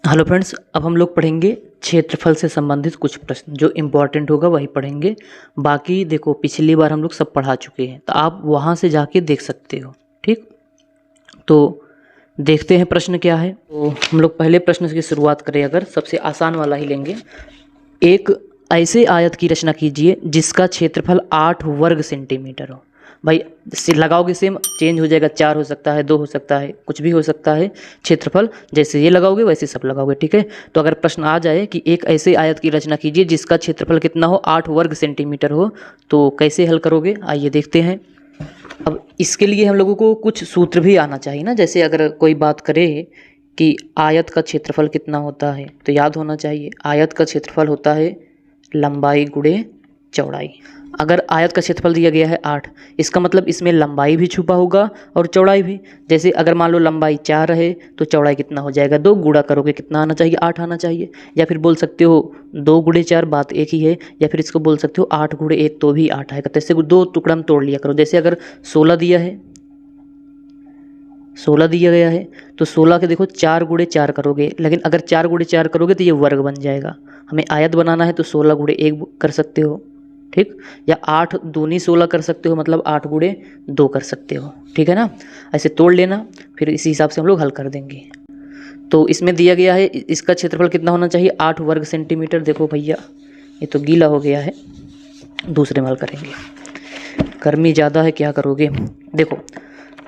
Hello friends, अब हम लोग पढ़ेंगे क्षेत्रफल से संबंधित कुछ प्रश्न। जो इम्पोर्टेंट होगा वही पढ़ेंगे। बाकी देखो, पिछली बार हम लोग सब पढ़ा चुके हैं, तो आप वहाँ से जाके देख सकते हो। ठीक, तो देखते हैं प्रश्न क्या है। तो हम लोग पहले प्रश्न की शुरुआत करें, अगर सबसे आसान वाला ही लेंगे। एक ऐसे आयत की रचना कीजिए जिसका क्षेत्रफल 8 वर्ग सेंटीमीटर हो। भाई लगाओगे सेम, चेंज हो जाएगा, 4 हो सकता है, 2 हो सकता है, कुछ भी हो सकता है। क्षेत्रफल जैसे ये लगाओगे वैसे सब लगाओगे। ठीक है, तो अगर प्रश्न आ जाए कि एक ऐसे आयत की रचना कीजिए जिसका क्षेत्रफल कितना हो, 8 वर्ग सेंटीमीटर हो, तो कैसे हल करोगे, आइए देखते हैं। अब इसके लिए हम लोगों को कुछ सूत्र भी आना चाहिए ना। जैसे अगर कोई बात करे कि आयत का क्षेत्रफल कितना होता है, तो याद होना चाहिए आयत का क्षेत्रफल होता है लंबाई गुणे चौड़ाई। अगर आयत का क्षेत्रफल दिया गया है 8, इसका मतलब इसमें लंबाई भी छुपा होगा और चौड़ाई भी। जैसे अगर मान लो लंबाई 4 है तो चौड़ाई कितना हो जाएगा, 2, गुणा करोगे कितना आना चाहिए, 8 आना चाहिए। या फिर बोल सकते हो 2 गुणे 4, बात एक ही है। या फिर इसको बोल सकते हो 8 गुणे 1, तो भी 8 आएगा। तो इससे 2 टुकड़ा में तोड़ लिया करो। जैसे अगर 16 दिया है, 16 दिया गया है, तो 16 के देखो 4 गुणे 4 करोगे, लेकिन अगर 4 गुणे 4 करोगे तो ये वर्ग बन जाएगा। हमें आयत बनाना है तो 16 गुणे 1 कर सकते हो। ठीक, या 8 दूनी 16 कर सकते हो, मतलब 8 गुणे 2 कर सकते हो। ठीक है ना, ऐसे तोड़ लेना, फिर इसी हिसाब से हम लोग हल कर देंगे। तो इसमें दिया गया है इसका क्षेत्रफल कितना होना चाहिए, 8 वर्ग सेंटीमीटर। देखो भैया, ये तो गीला हो गया है, दूसरे में हल करेंगे। गर्मी ज़्यादा है, क्या करोगे। देखो,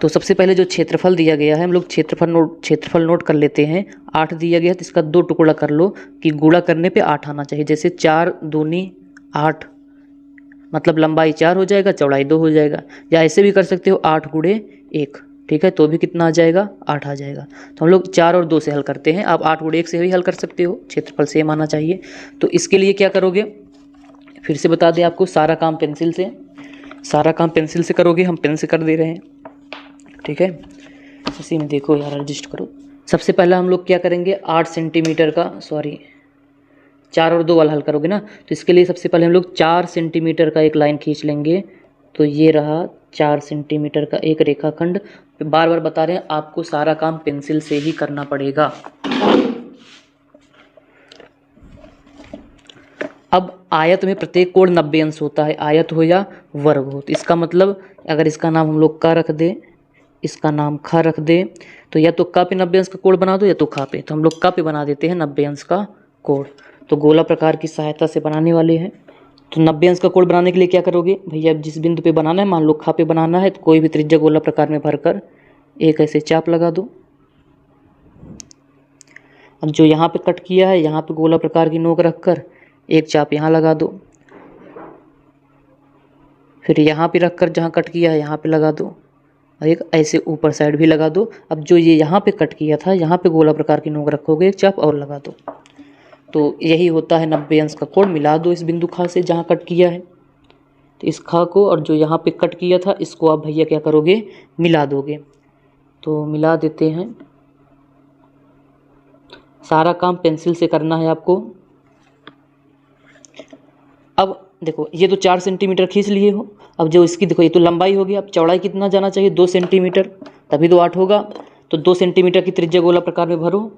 तो सबसे पहले जो क्षेत्रफल दिया गया है, हम लोग क्षेत्रफल नोट कर लेते हैं। 8 दिया गया है तो इसका 2 टुकड़ा कर लो कि गुणा करने पे 8 आना चाहिए। जैसे 4 दूनी 8, मतलब लंबाई 4 हो जाएगा, चौड़ाई 2 हो जाएगा। या ऐसे भी कर सकते हो 8 गुणे 1। ठीक है, तो भी कितना आ जाएगा, 8 आ जाएगा। तो हम लोग 4 और 2 से हल करते हैं। आप 8 गुणे 1 से भी हल कर सकते हो, क्षेत्रफल सेम आना चाहिए। तो इसके लिए क्या करोगे, फिर से बता दें आपको, सारा काम पेंसिल से करोगे। हम पेन से कर दे रहे हैं। ठीक है, इसी में देखो यार, एडजस्ट करो। सबसे पहला हम लोग क्या करेंगे, 8 सेंटीमीटर का, सॉरी 4 और 2 वाला हल करोगे ना, तो इसके लिए सबसे पहले हम लोग 4 सेंटीमीटर का एक लाइन खींच लेंगे। तो ये रहा 4 सेंटीमीटर का एक रेखाखंड। बार बार बता रहे हैं आपको, सारा काम पेंसिल से ही करना पड़ेगा। अब आयत में प्रत्येक कोण 90 अंश होता है, आयत हो या वर्ग हो। तो इसका मतलब अगर इसका नाम हम लोग का रख दें, इसका नाम खा रख दे, तो या तो का पे 90 अंश का कोण बना दो, या तो खा पे। तो हम लोग का पे बना देते हैं 90 अंश का कोण। तो गोला प्रकार की सहायता से बनाने वाले हैं। तो 90 अंश का कोण बनाने के लिए क्या करोगे भैया, जिस बिंदु पे बनाना है, मान लो खा पे बनाना है, तो कोई भी त्रिज्या गोला प्रकार में भरकर एक ऐसे चाप लगा दो। अब जो यहाँ पे कट किया है, यहाँ पे गोला प्रकार की नोक रखकर एक चाप यहाँ लगा दो। फिर यहाँ पे रखकर जहाँ कट किया है यहाँ पे लगा दो, और एक ऐसे ऊपर साइड भी लगा दो। अब जो ये यहाँ पे कट किया था, यहाँ पे गोला प्रकार की नोक रखोगे, एक चाप और लगा दो। तो यही होता है 90 अंश का कोण। मिला दो इस बिंदु खा से जहाँ कट किया है। तो इस खा को और जो यहाँ पे कट किया था, इसको आप भैया क्या करोगे, मिला दोगे। तो मिला देते हैं। सारा काम पेंसिल से करना है आपको। अब देखो, ये तो 4 सेंटीमीटर खींच लिए हो। अब जो इसकी देखो, ये तो लंबाई होगी। अब चौड़ाई कितना जाना चाहिए, 2 सेंटीमीटर, तभी तो 8 होगा। तो 2 सेंटीमीटर की त्रिज्या गोला प्रकार में भरो।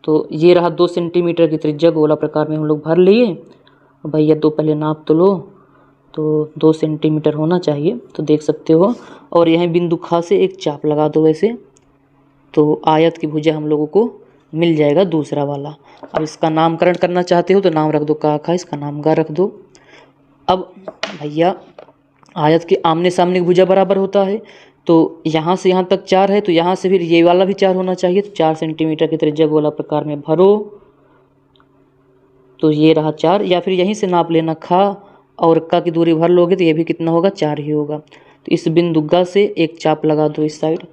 तो ये रहा 2 सेंटीमीटर की त्रिज्या गोला प्रकार में हम लोग भर लिए। भैया तो पहले नाप तो लो, तो 2 सेंटीमीटर होना चाहिए, तो देख सकते हो। और यहीं बिंदु खा से एक चाप लगा दो ऐसे। तो आयत की भुजा हम लोगों को मिल जाएगा, दूसरा वाला। अब इसका नामकरण करना चाहते हो तो नाम रख दो का खा, इसका नाम गा रख दो। अब भैया आयत के आमने सामने की भुजा बराबर होता है, तो यहाँ से यहाँ तक 4 है, तो यहाँ से फिर ये वाला भी 4 होना चाहिए। तो 4 सेंटीमीटर की त्रिज्या गोला प्रकार में भरो। तो ये रहा 4, या फिर यहीं से नाप लेना, खा और का की दूरी भर लोगे तो ये भी कितना होगा, 4 ही होगा। तो इस बिंदु ग से एक चाप लगा दो इस साइड।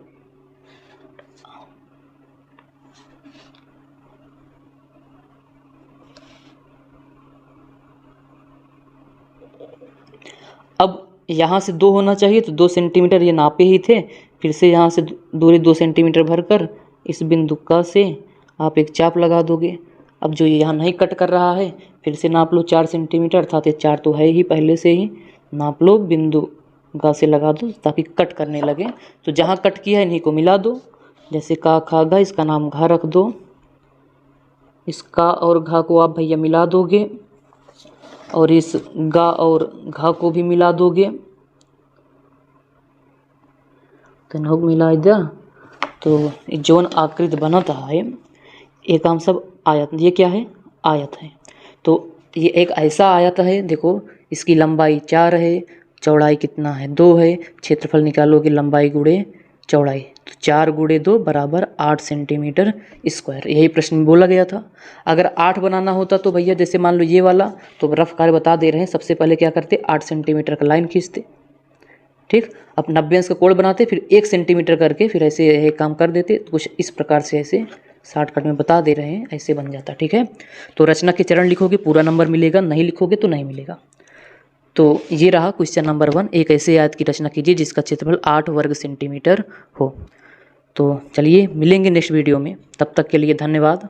अब यहाँ से 2 होना चाहिए, तो 2 सेंटीमीटर ये नापे ही थे। फिर से यहाँ से दूरी 2 सेंटीमीटर भरकर इस बिंदु का से आप एक चाप लगा दोगे। अब जो ये यहाँ नहीं कट कर रहा है, फिर से नाप लो 4 सेंटीमीटर, अर्थात ये 4 तो है ही पहले से ही। नाप लो, बिंदु गा से लगा दो ताकि कट करने लगे। तो जहाँ कट किया है इन्हीं को मिला दो। जैसे का खा गा, इसका नाम घा रख दो। इस का और घा को आप भैया मिला दोगे और इस गा और घा को भी मिला दोगे। तनहुक मिला दिया तो जोन आकृति बनता है एक हम सब आयत, ये क्या है आयत है। तो ये एक ऐसा आयत है, देखो इसकी लंबाई 4 है, चौड़ाई कितना है 2 है, क्षेत्रफल निकालोगे लंबाई गुणे चौड़ाई, तो 4 गुणे 2 बराबर 8 सेंटीमीटर स्क्वायर, यही प्रश्न में बोला गया था। अगर 8 बनाना होता तो भैया जैसे मान लो ये वाला, तो रफ कार्य बता दे रहे हैं, सबसे पहले क्या करते 8 सेंटीमीटर का लाइन खींचते, ठीक। अब 90 अंश का कोण बनाते, फिर 1 सेंटीमीटर करके फिर ऐसे ये काम कर देते, तो कुछ इस प्रकार से ऐसे शॉर्टकट में बता दे रहे हैं, ऐसे बन जाता, ठीक है। तो रचना के चरण लिखोगे पूरा नंबर मिलेगा, नहीं लिखोगे तो नहीं मिलेगा। तो ये रहा क्वेश्चन नंबर 1, एक ऐसे आयत की रचना कीजिए जिसका क्षेत्रफल 8 वर्ग सेंटीमीटर हो। तो चलिए मिलेंगे नेक्स्ट वीडियो में, तब तक के लिए धन्यवाद।